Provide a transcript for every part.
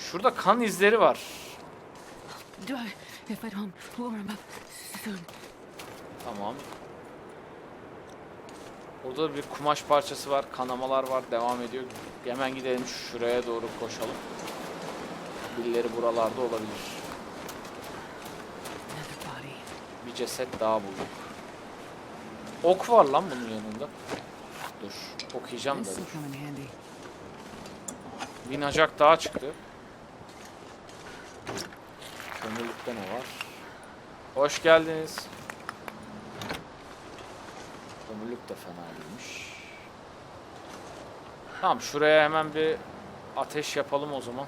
Şurada kan izleri var. Tamam. Orada bir kumaş parçası var. Kanamalar var. Devam ediyor. Hemen gidelim şuraya doğru koşalım. Birileri buralarda olabilir. Bir ceset daha bulduk. Ok var lan bunun yanında. Dur. Okuyacağım da. Binacak daha çıktı. Kömürlükte ne var? Hoş geldiniz. Kömürlük de fena değilmiş. Tamam, şuraya hemen bir ateş yapalım o zaman.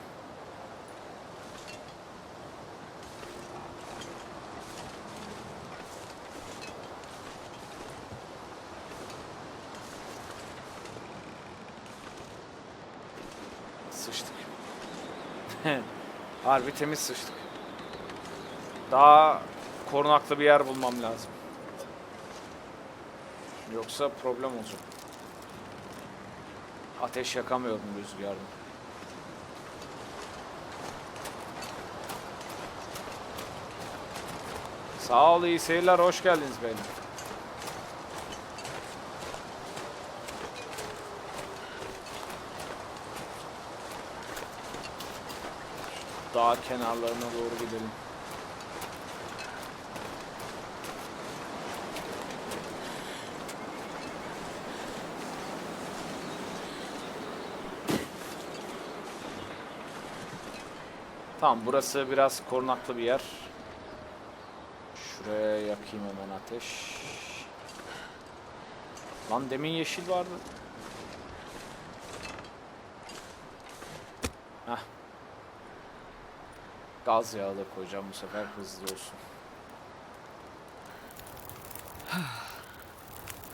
Sıçtık. Harbi temiz sıçtık. Daha korunaklı bir yer bulmam lazım. Yoksa problem olacak. Ateş yakamıyorum rüzgarda. Sağ ol, iyi seyirler, hoş geldiniz beyler. Dağ kenarlarına doğru gidelim. Tamam, burası biraz korunaklı bir yer. Şuraya yakayım hemen ateş. Lan demin yeşil vardı. Heh. Gaz yağı da koyacağım bu sefer, hızlı olsun.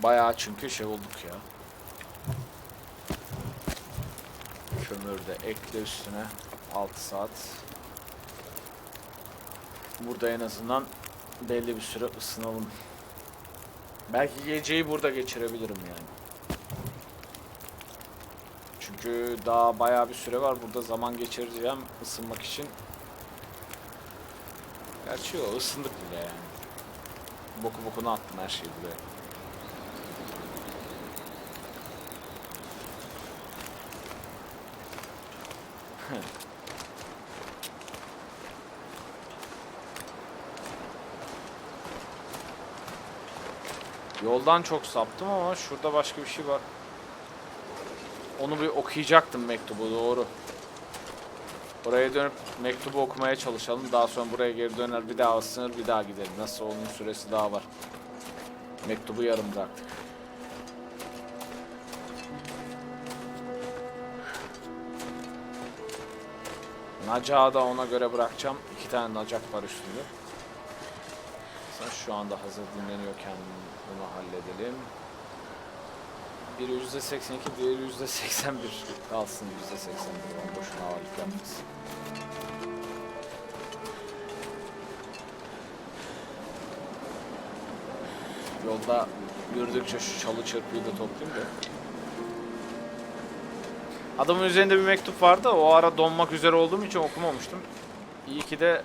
Bayağı çünkü şey olduk ya. Kömür de ekle üstüne. 6 saat. Burada en azından belli bir süre ısınalım. Belki geceyi burada geçirebilirim yani. Çünkü daha bayağı bir süre var. Burada zaman geçireceğim ısınmak için. Gerçi o ısındık bile yani. Bokunu attım her şeyi buraya. Yoldan çok saptım ama şurada başka bir şey var. Onu bir okuyacaktım, mektubu, doğru. Oraya dönüp mektubu okumaya çalışalım. Daha sonra buraya geri döner, bir daha ısınır, bir daha gidelim. Nasıl, onun süresi daha var. Mektubu yarım bıraktık. Nacağı da ona göre bırakacağım. 2 tane nacak var üstünde. Sen şu anda hazır dinleniyorken bunu halledelim. Biri %82, diğeri %81. Kalsın %81. Boşuna ağırlık yapmasın. Yolda yürüdükçe şu çalı çırpıyı da toplayayım da. Adamın üzerinde bir mektup vardı. O ara donmak üzere olduğum için okumamıştım. İyi ki de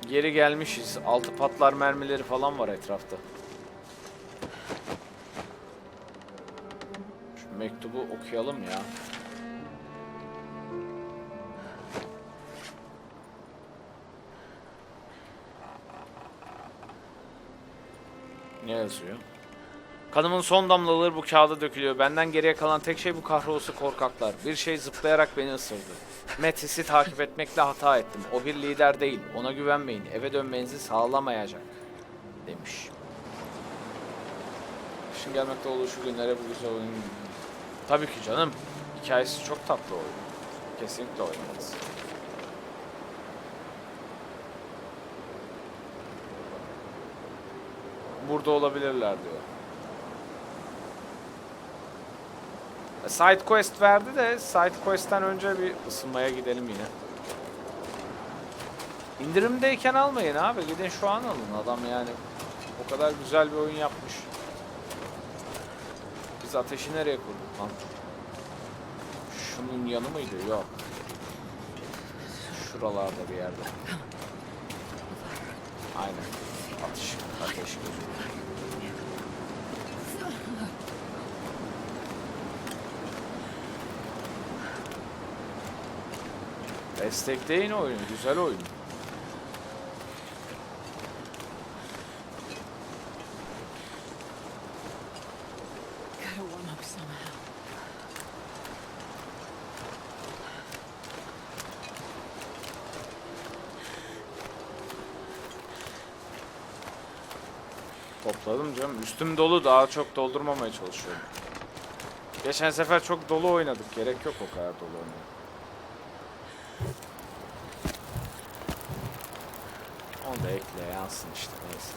geri gelmişiz. 6 patlar mermileri falan var etrafta. Şu mektubu okuyalım ya. Ne yazıyor? Kanımın son damlaları bu kağıda dökülüyor. Benden geriye kalan tek şey bu kahrolası korkaklar. Bir şey zıplayarak beni ısırdı. Metis'i takip etmekle hata ettim. O bir lider değil. Ona güvenmeyin. Eve dönmenizi sağlamayacak. Demiş. Kışın gelmekte olduğu şu günlere bu güzel oyun... Tabii ki canım. Hikayesi çok tatlı oyun. Kesinlikle oynarız. Burada olabilirler diyor. Side quest verdi de side quest'ten önce bir ısınmaya gidelim yine. İndirimdeyken almayın abi. Gidin şu an alın. Adam yani o kadar güzel bir oyun yapmış. Biz ateşi nereye kurduk lan? Şunun yanı mıydı? Yok. Şuralarda bir yerde. Aynen. Ateş gözü. Destekleyin oyunu. Güzel oyun. Topladım canım. Üstüm dolu, daha çok doldurmamaya çalışıyorum. Geçen sefer çok dolu oynadık. Gerek yok o kadar dolu oynamaya. Onu da ekle, yansın işte, neyse.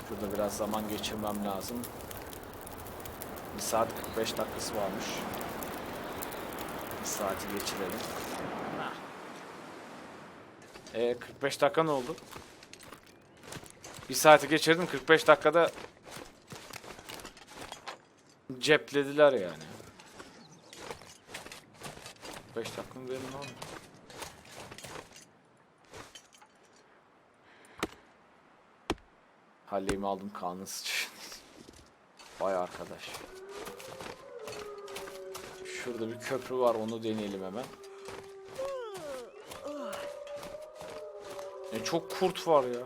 Burada biraz zaman geçirmem lazım. 1 saat 45 dakikası varmış. 1 saati geçirelim. 45 dakika ne oldu? 1 saati geçirdim, 45 dakikada ceplediler yani. 5 dakikamı verin oğlum. Halleğimi aldım, kanunsuz. Vay arkadaş. Şurada bir köprü var, onu deneyelim hemen. Çok kurt var ya.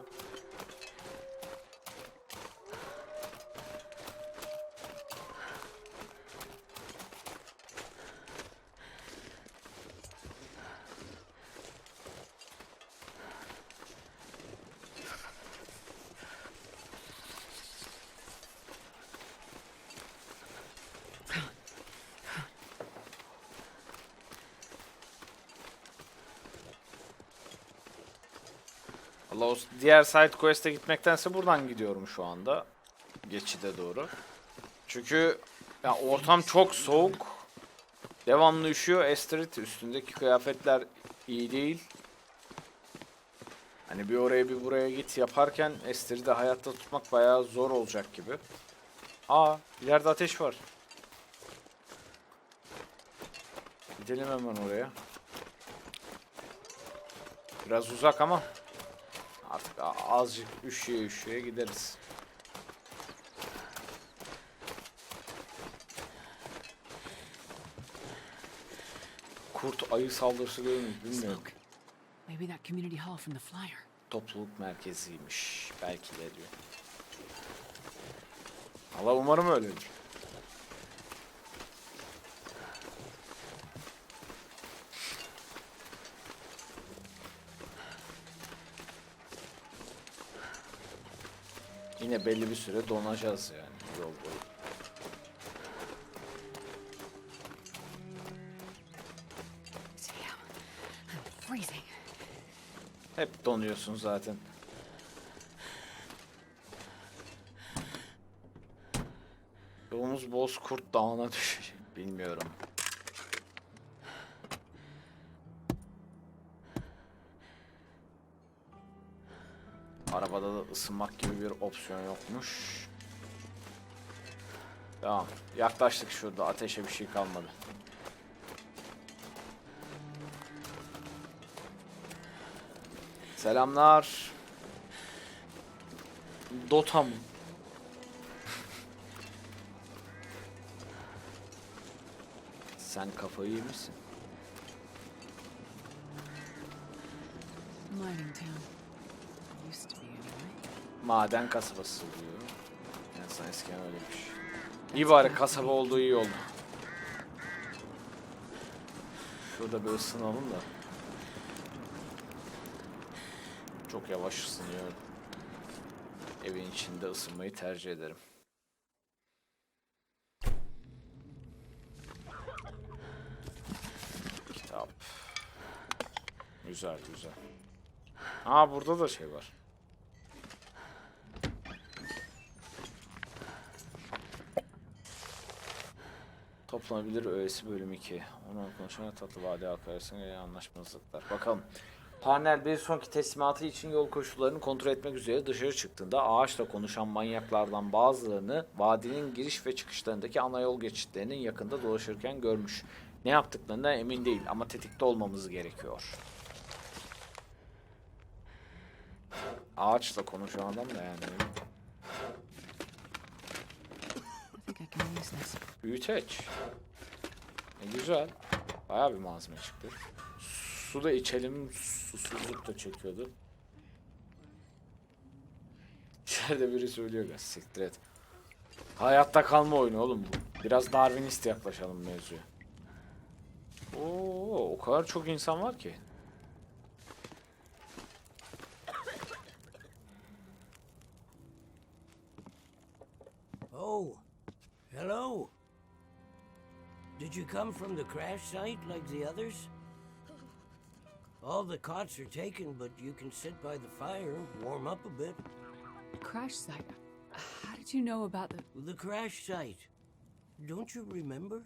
Allah, o diğer side quest'e gitmektense buradan gidiyorum şu anda. Geçide doğru. Çünkü ya ortam çok soğuk. Devamlı üşüyor. Estrid, üstündeki kıyafetler iyi değil. Hani bir oraya bir buraya git yaparken Estrid'i hayatta tutmak bayağı zor olacak gibi. Aa, ileride ateş var. Gidelim hemen oraya. Biraz uzak ama artık azıcık üşüye gideriz. Kurt ayı saldırısı görmüş, bilmiyorum. Topluluk merkeziymiş belki de diyor. Allah, umarım öyledir. Yine belli bir süre donacağız yani yol boyu. Hep donuyorsun zaten. Yolumuz Bozkurt Dağı'na düşecek. Bilmiyorum. Arabada da ısınmak gibi bir opsiyon yokmuş. Tamam. Yaklaştık şurada. Ateşe bir şey kalmadı. Selamlar. Dota mı? Sen kafayı yemişsin. Maden kasabası diyor. Yani sen eskiden öyleymiş. İyi bari kasaba olduğu iyi oldu. Şurada bir ısınalım da. Çok yavaş ısınıyor. Evin içinde ısınmayı tercih ederim. Kitap. Güzel güzel. Aa, burada da şey var. Toplanabilir öğesi bölüm 2. Onu konuşmaya tatlı vade arkadaşlarına anlaşmazlıklar. Bakalım. Parnell bir sonraki teslimatı için yol koşullarını kontrol etmek üzere dışarı çıktığında ağaçla konuşan manyaklardan bazılarını vadinin giriş ve çıkışlarındaki ana yol geçitlerinin yakında dolaşırken görmüş. Ne yaptıklarından emin değil ama tetikte olmamız gerekiyor. Ağaçla konuşan adam da yani. Büyüteç. Güzel. Bayağı bir malzeme çıktı. Su da içelim. Susuzluk da çekiyordu. İçeride biri söylüyor ya, siktir et. Hayatta kalma oyunu oğlum bu. Biraz Darwinist yaklaşalım mevzuya. Oo, o kadar çok insan var ki. Oh, hello. Did you come from the crash site like the others? All the cots are taken, but you can sit by the fire and warm up a bit. Crash site? How did you know about The crash site. Don't you remember?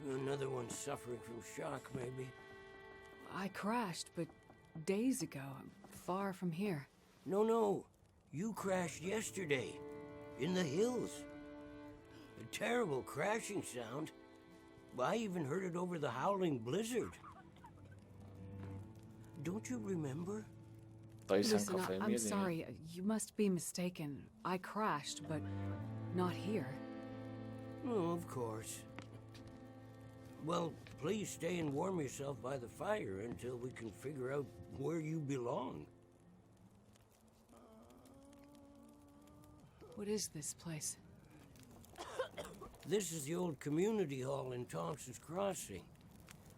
Another one suffering from shock, maybe. I crashed, but days ago, far from here. No. You crashed yesterday. In the hills. A terrible crashing sound. I even heard it over the howling blizzard. Don't you remember? Dayı sen Listen, kafayı mı I'm yedin ya? sorry. You must be mistaken. I crashed, but not here. Oh, of course. Well, please stay and warm yourself by the fire until we can figure out where you belong. What is this place? This is the old community hall in Thompson's Crossing.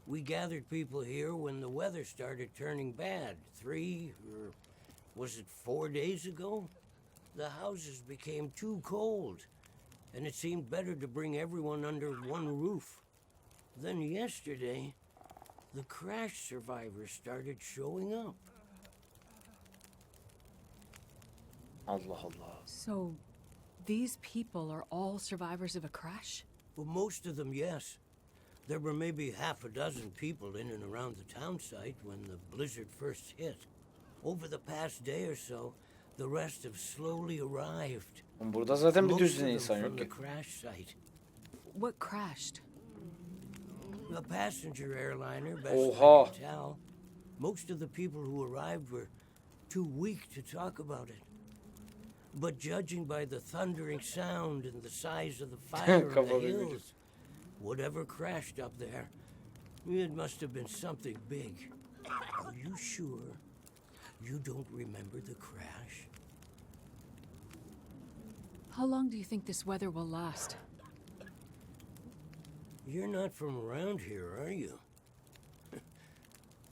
We gathered people here when the weather started turning bad. 3, or was it 4 days ago? The houses became too cold, and it seemed better to bring everyone under one roof. Then yesterday, the crash survivors started showing up. Allah Allah. So, these people are all survivors of a crash? Well, most of them, yes. There were maybe half a dozen people in and around the town site when the blizzard first hit. Over the past day or so, the rest have slowly arrived. Burada zaten bir Most of düzine them insan from yok the ki. crash site. What crashed? A passenger airliner, best Oha. I can tell. Most of the people who arrived were too weak to talk about it. But judging by the thundering sound and the size of the fire in the Kafalı bir- hills, whatever crashed up there, it must have been something big. Are you sure you don't remember the crash? How long do you think this weather will last? You're not from around here, are you?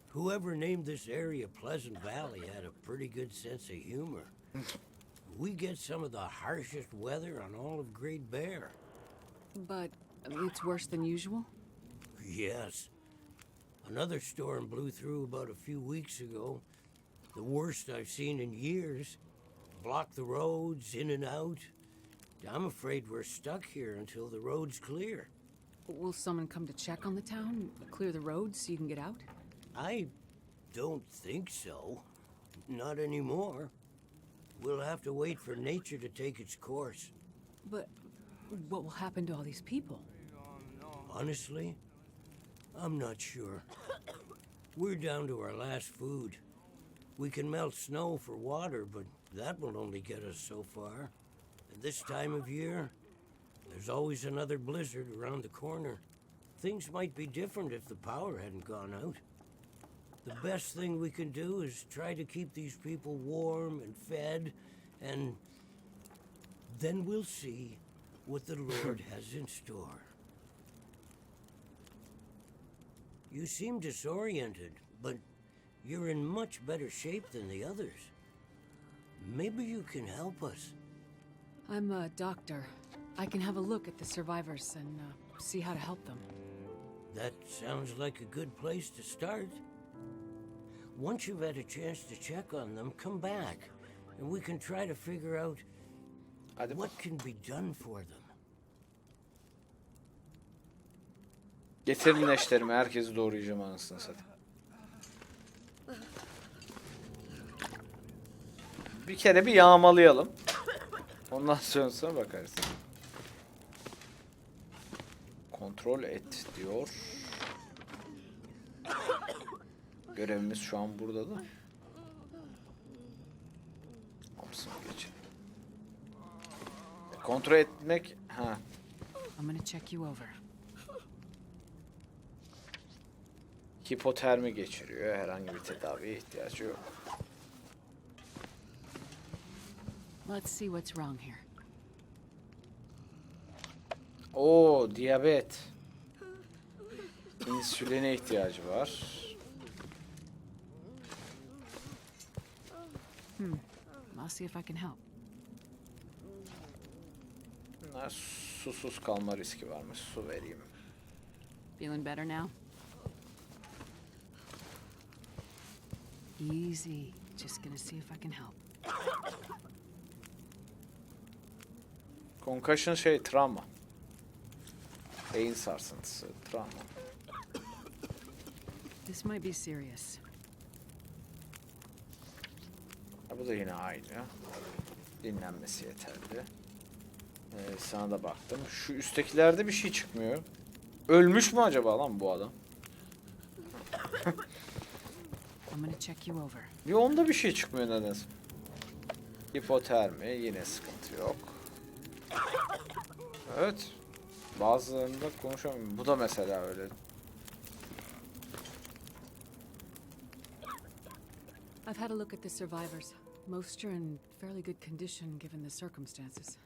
Whoever named this area Pleasant Valley had a pretty good sense of humor. We get some of the harshest weather on all of Great Bear. But it's worse than usual? Yes. Another storm blew through about a few weeks ago. The worst I've seen in years. Blocked the roads, in and out. I'm afraid we're stuck here until the road's clear. Will someone come to check on the town? Clear the roads so you can get out? I don't think so. Not anymore. We'll have to wait for nature to take its course. But what will happen to all these people? Honestly, I'm not sure. We're down to our last food. We can melt snow for water, but that will only get us so far. And this time of year, there's always another blizzard around the corner. Things might be different if the power hadn't gone out. The best thing we can do is try to keep these people warm and fed, and then we'll see what the Lord has in store. You seem disoriented, but you're in much better shape than the others. Maybe you can help us. I'm a doctor. I can have a look at the survivors and see how to help them. That sounds like a good place to start. Once you've had a chance to check on them, come back, and we can try to figure out what can be done for them. Getirin eşlerimi, herkesi doğrayacağım anasını satayım. Bir kere bir yağmalayalım. Ondan sonra bakarız. Kontrol et diyor. Görevimiz şu an burada da. Kontrol etmek... Ha. I'm gonna check you over. Hipotermi geçiriyor. Herhangi bir tedaviye ihtiyacı yok. Let's see what's wrong here. Oo, diyabet. İnsüline ihtiyacı var. I'll see if I can help. Bunlar susuz kalma riski varmış. Su vereyim. Feeling better now? Easy. Just gonna see if I can help. Concussion travma. Beyin sarsıntısı, travma. This might be serious. Ha, bu da yine aynı. Dinlenmesi yeterli. Sana da baktım. Şu üsttekilerde bir şey çıkmıyor. Ölmüş mü acaba lan bu adam? I'm gonna check you over. Bir onda bir şey çıkmıyor nedense. Hipotermi, yine sıkıntı yok. Evet. Bazılarında konuşamıyorum. Bu da mesela öyle. I've had a look at the survivors. Most are in fairly good condition given the circumstances.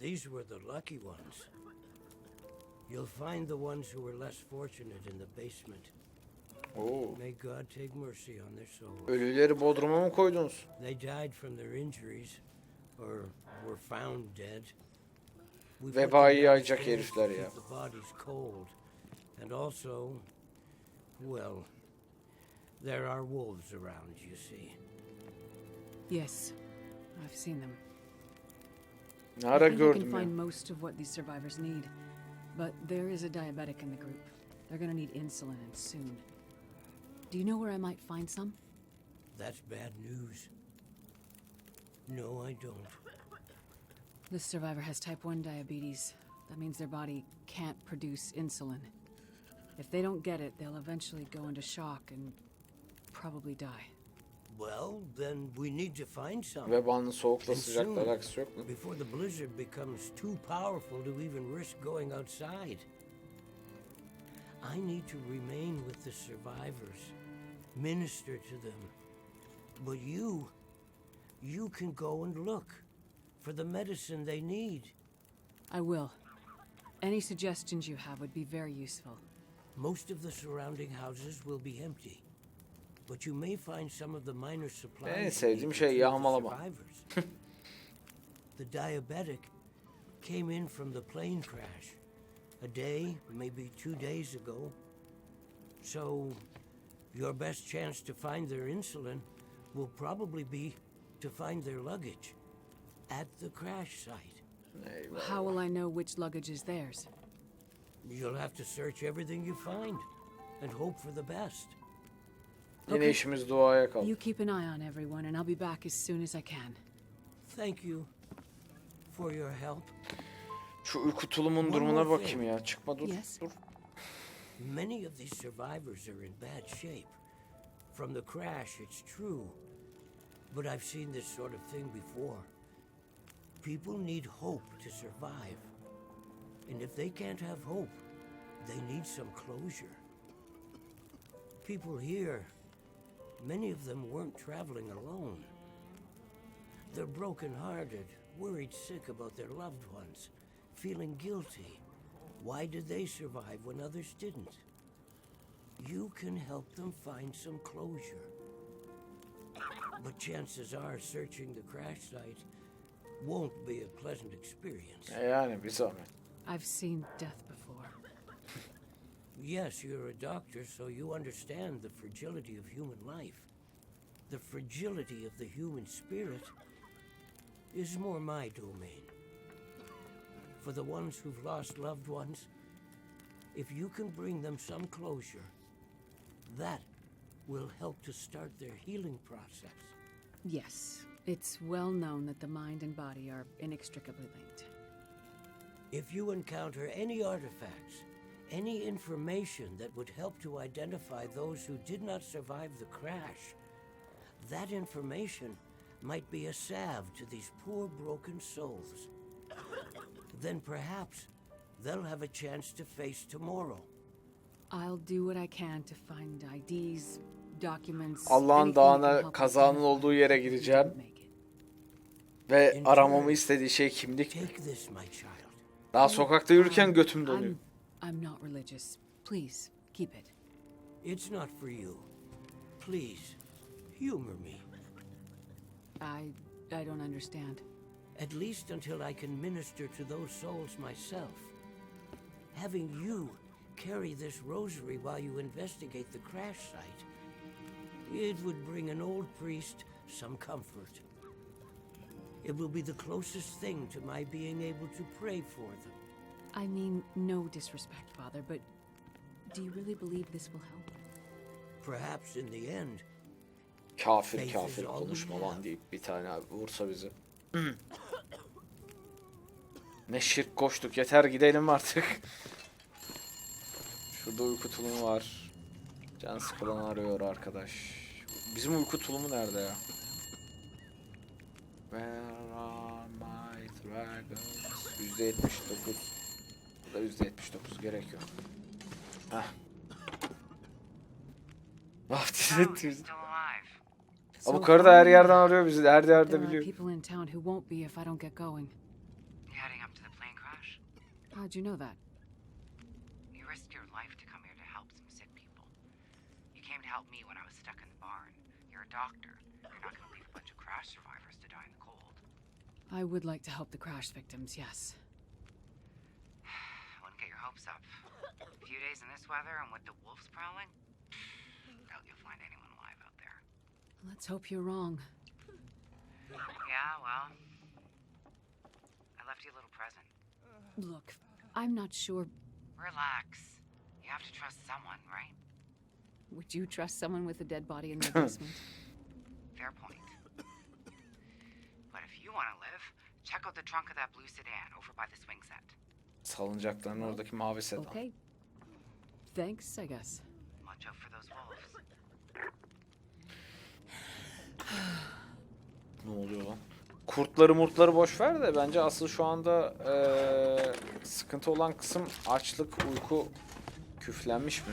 These were the lucky ones. You'll find the ones who were less fortunate in the basement. Oo. May God take mercy on their souls. Ölüleri bodruma mı koydunuz? They died from their injuries or were found dead. We Vebayı put them yayacak downstairs herifler to ya. keep the bodies cold. And also, well, there are wolves around, you see. Yes, I've seen them. Ne I ara think I can gördüm ya. find most of what these survivors need, but there is a diabetic in the group. They're gonna need insulin and soon. Do you know where I might find some? That's bad news. No, I don't. This survivor has type 1 diabetes. That means their body can't produce insulin. If they don't get it, they'll eventually go into shock and probably die. Well, then we need to find some. Vebanın soğukla And sıcakla soon, alakası yok mu? before the blizzard becomes too powerful to even risk going outside. I need to remain with the survivors, minister to them. But you can go and look for the medicine they need. I will. Any suggestions you have would be very useful. Most of the surrounding houses will be empty. But you may find some of the minor supplies. En you sevdiğim need şey to feed the yağmalama. survivors. The diabetic came in from the plane crash a day, maybe 2 days ago. So your best chance to find their insulin will probably be to find their luggage at the crash site. Eyvallah. How will I know which luggage is theirs? You'll have to search everything you find and hope for the best. Yine Okay. işimiz duaya kaldı. You keep an eye on everyone, and I'll be back as soon as I can. Thank you for your help. Şu uyku tulumun One durumuna more bakayım thing. ya. Çıkma dur. Yes. Dur. Many of these survivors are in bad shape. From the crash, it's true. But I've seen this sort of thing before. People need hope to survive. And if they can't have hope, they need some closure. People here, many of them weren't traveling alone. They're broken-hearted, worried sick about their loved ones, feeling guilty. Why did they survive when others didn't? You can help them find some closure. But chances are searching the crash site won't be a pleasant experience. Yani bir zahmet. I've seen death before. Yes, you're a doctor, so you understand the fragility of human life. The fragility of the human spirit is more my domain. For the ones who've lost loved ones, if you can bring them some closure, that will help to start their healing process. Yes, it's well known that the mind and body are inextricably linked. If you encounter any artifacts, any information that would help to identify those who did not survive the crash, that information might be a salve to these poor broken souls. then perhaps they'll have a chance to face tomorrow. I'll do what I can to find IDs, documents. Allah'ın anything that can dağına help us kazanın identify olduğu yere who gideceğim. didn't make it. Ve aramamı istediği şey kimlik. Take this, my child. Daha sokakta yürürken götüm donuyor. I'm not religious. Please, keep it. It's not for you. Please, humor me. I don't understand. At least until I can minister to those souls myself. Having you carry this rosary while you investigate the crash site, it would bring an old priest some comfort. It will be the closest thing to my being able to pray for them. I mean, no disrespect, Father, but do you really believe this will help? Perhaps in the end, Kafir kafir konuşma lan deyip bir tane abi vursa bizi. Ne şirk koştuk, yeter gidelim artık. Şurada uyku tulumu var. Can sıkılan arıyor arkadaş. Bizim uyku tulumu nerede ya? Where are my dragons? %79. Burada %79 gerek yok. Heh. Vaftiz etti bizi. Bu karı da her yerden arıyor bizi. Her There yerde are biliyor. people in town who won't be if I don't get going. You heading up to the plane crash? How'd you know that? You risked your life to come here to help some sick people. You came to help me when I was stuck in the barn. You're a doctor. You're not going to leave a bunch of crash survivors to die in the cold. I would like to help the crash victims, yes. I wouldn't get your hopes up. A few days in this weather and with the wolves prowling, doubt you'll find anyone alive out there. Let's hope you're wrong. Yeah, well, I left you a little present. Look, I'm not sure. Relax. You have to trust someone, right? Would you trust someone with a dead body in their basement? Fair point. But if you want to live, check out the trunk of that blue sedan over by the swing set. Salıncakların oradaki mavi sedan. Okay. Thanks, I guess. Watch out for those wolves. Ne oluyor lan? Kurtları murtları boş ver de bence asıl şu anda sıkıntı olan kısım açlık, uyku. Küflenmiş mi?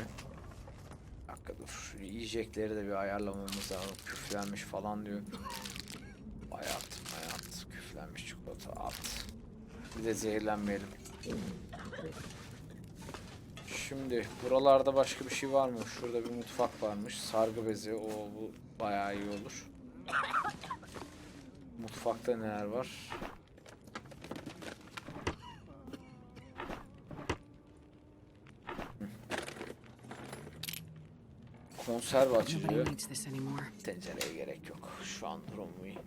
Bir dakika dur. Yiyecekleri de bir ayarlamamız lazım. Küflenmiş falan diyor. Bayat, küflenmiş çikolata at. Bir de zehirlenmeyelim. Şimdi buralarda başka bir şey var mı? Şurada bir mutfak varmış. Sargı bezi. Bu bayağı iyi olur. Mutfakta neler var? Konserve açılıyor. Nobody needs this anymore. Tencereye gerek yok. Şu an durum iyi.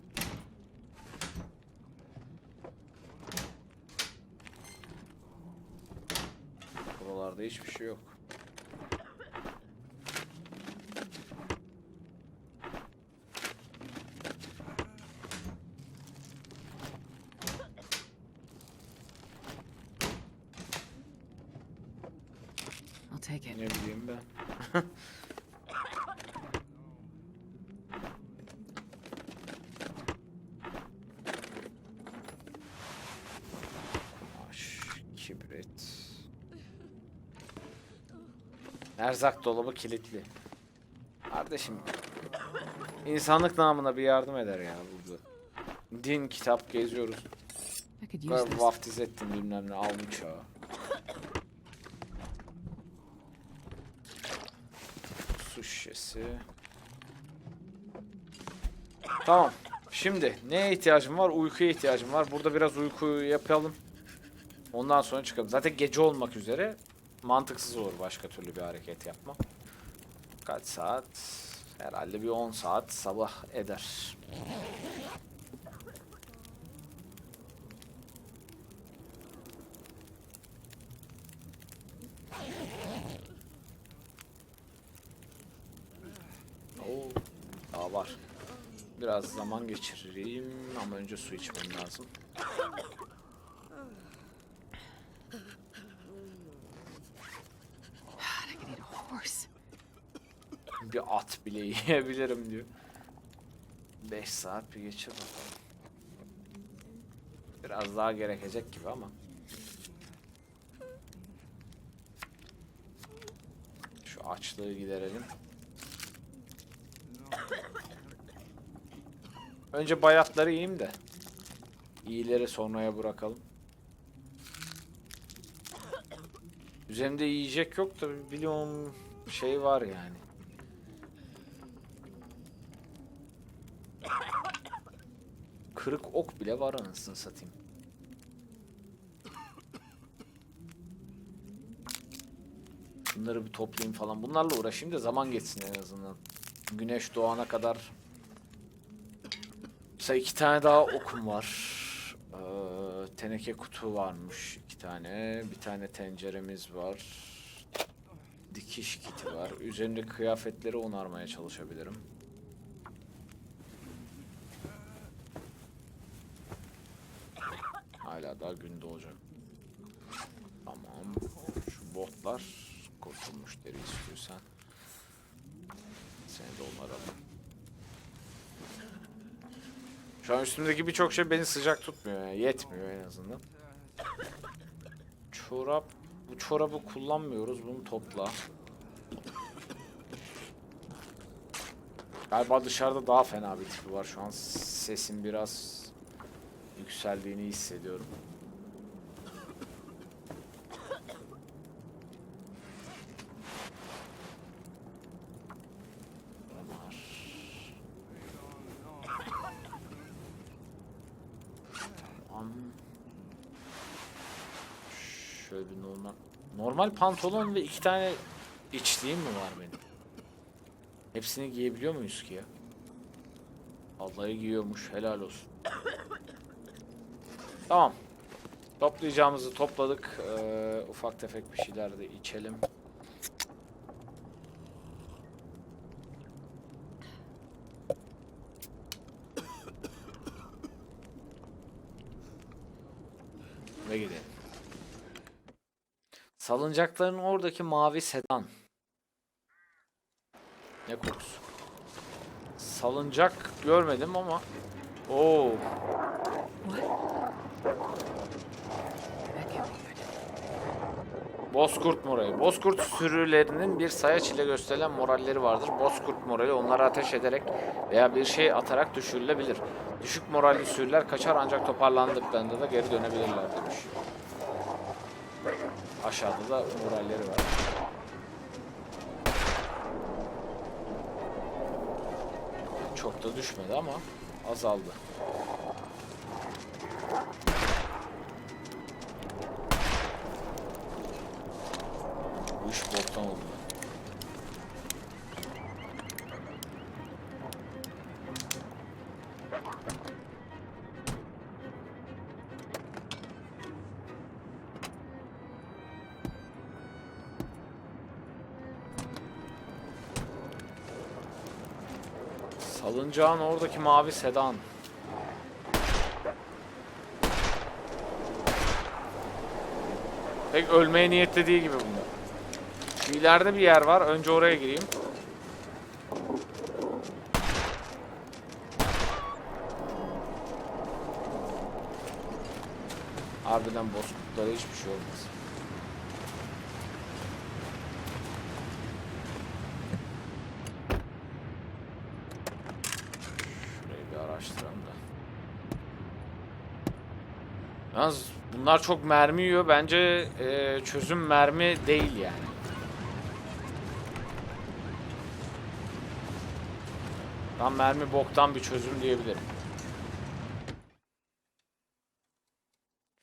Buralarda hiçbir şey yok. I'll take it. Ne bileyim ben. Kibrit. Erzak dolabı kilitli. Kardeşim, insanlık namına bir yardım eder ya burada. Din, kitap geziyoruz. I could use this. Vaftiz ettim bilmem ne, al uçağı. Su şişesi. Tamam. Şimdi neye ihtiyacım var? Uykuya ihtiyacım var. Burada biraz uyku yapalım. Ondan sonra çıkalım. Zaten gece olmak üzere mantıksız olur başka türlü bir hareket yapmam. Kaç saat? Herhalde bir 10 saat sabah eder. Oo, daha var. Biraz zaman geçireyim ama önce su içmem lazım. I could eat a horse. Bir at bile yiyebilirim diyor. 5 saat bir geçir bakalım. Biraz daha gerekecek gibi ama. Şu açlığı giderelim. Önce bayatları yiyeyim de. İyileri sonraya bırakalım. Üzerimde yiyecek yok da biliyorum şey var yani. Kırık ok bile var anasını satayım. Bunları bir toplayayım falan. Bunlarla uğraşayım da zaman geçsin en azından. Güneş doğana kadar. Mesela 2 tane daha okum var. Teneke kutu varmış 2 tane. Bir tane tenceremiz var. Dikiş kiti var. Üzerimdeki kıyafetleri onarmaya çalışabilirim. Hala daha gün doğacak. Tamam. Şu botlar kurtulmuş deri istiyorsan. Seni de onaralım. Şu an üstümdeki birçok şey beni sıcak tutmuyor yani. Yetmiyor en azından. Çorap. Bu çorabı kullanmıyoruz. Bunu topla. Galiba dışarıda daha fena bir tipi var. Şu an sesin biraz yükseldiğini hissediyorum. Şöyle bir normal pantolon ve 2 tane içliğim mi var benim? Hepsini giyebiliyor muyuz ki ya? Vallahi giyiyormuş. Helal olsun. Tamam. Toplayacağımızı topladık. Ufak tefek bir şeyler de içelim. Ve gidelim. Salıncakların oradaki mavi sedan. Ne kokusu? Salıncak görmedim ama. Oo. Bozkurt morali. Bozkurt sürülerinin bir sayaç ile gösterilen moralleri vardır. Bozkurt morali onlara ateş ederek veya bir şey atarak düşürülebilir. Düşük moralli sürüler kaçar ancak toparlandıklarında da geri dönebilirler demiş. Aşağıda da moralleri var. Çok da düşmedi ama azaldı. Bu iş boktan oldu. Salıncağın oradaki mavi sedan. Pek ölmeye niyetli değil gibi bunlar. Şu ileride bir yer var. Önce oraya gireyim. Harbiden bozkurtlara hiçbir şey olmaz. Şurayı bir araştıralım da. Yalnız bunlar çok mermi yiyor. Bence çözüm mermi değil yani. Tam mermi boktan bir çözüm diyebilirim.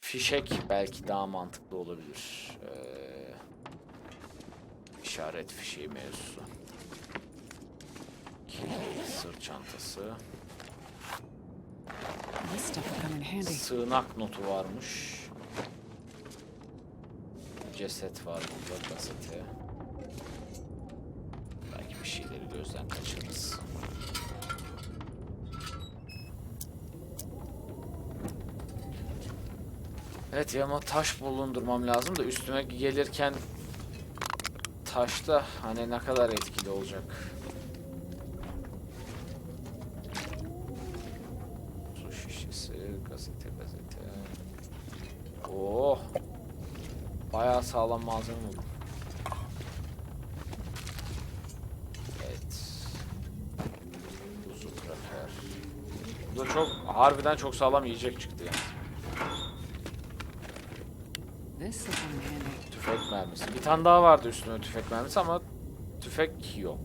Fişek belki daha mantıklı olabilir. İşaret fişeği mevzusu. Sırt çantası. Sığınak notu varmış. Ceset var burada, gazete. Belki bir şeyleri gözden kaçırırız. Evet ya, ama taş bulundurmam lazım da üstüme gelirken taşta hani ne kadar etkili olacak. Su şişesi, gazete. Oh. Bayağı sağlam malzeme buldum. Evet. Uzun kraker. Bu da çok, harbiden çok sağlam yiyecek çıktı yani. This will come in handy. Tüfek mermisi. Bir tane daha vardı üstüne tüfek mermisi ama tüfek yok.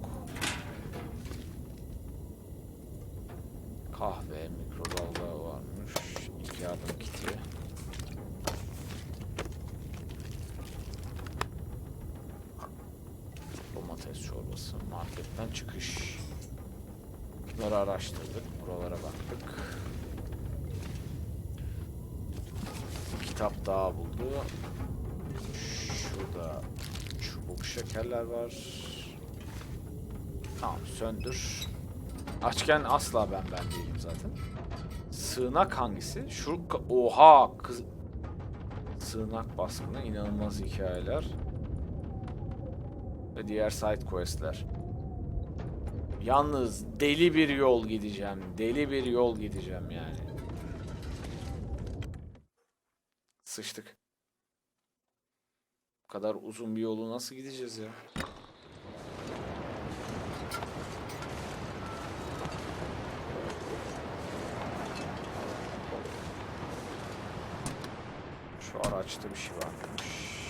Kahve, mikrodalga varmış. İlk yardım kiti. Domates çorbası. Marketten çıkış. Bunları araştırdık. Buralara baktık. Bir kitap daha buldu. Şurada çubuk şekerler var. Tamam, söndür. Açken asla ben değilim zaten. Sığınak hangisi? Oha! Sığınak baskını, inanılmaz hikayeler. Ve diğer side questler. Yalnız deli bir yol gideceğim. Deli bir yol gideceğim yani. Sıçtık. Bu kadar uzun bir yolu nasıl gideceğiz ya? Şu araçta bir şey varmış.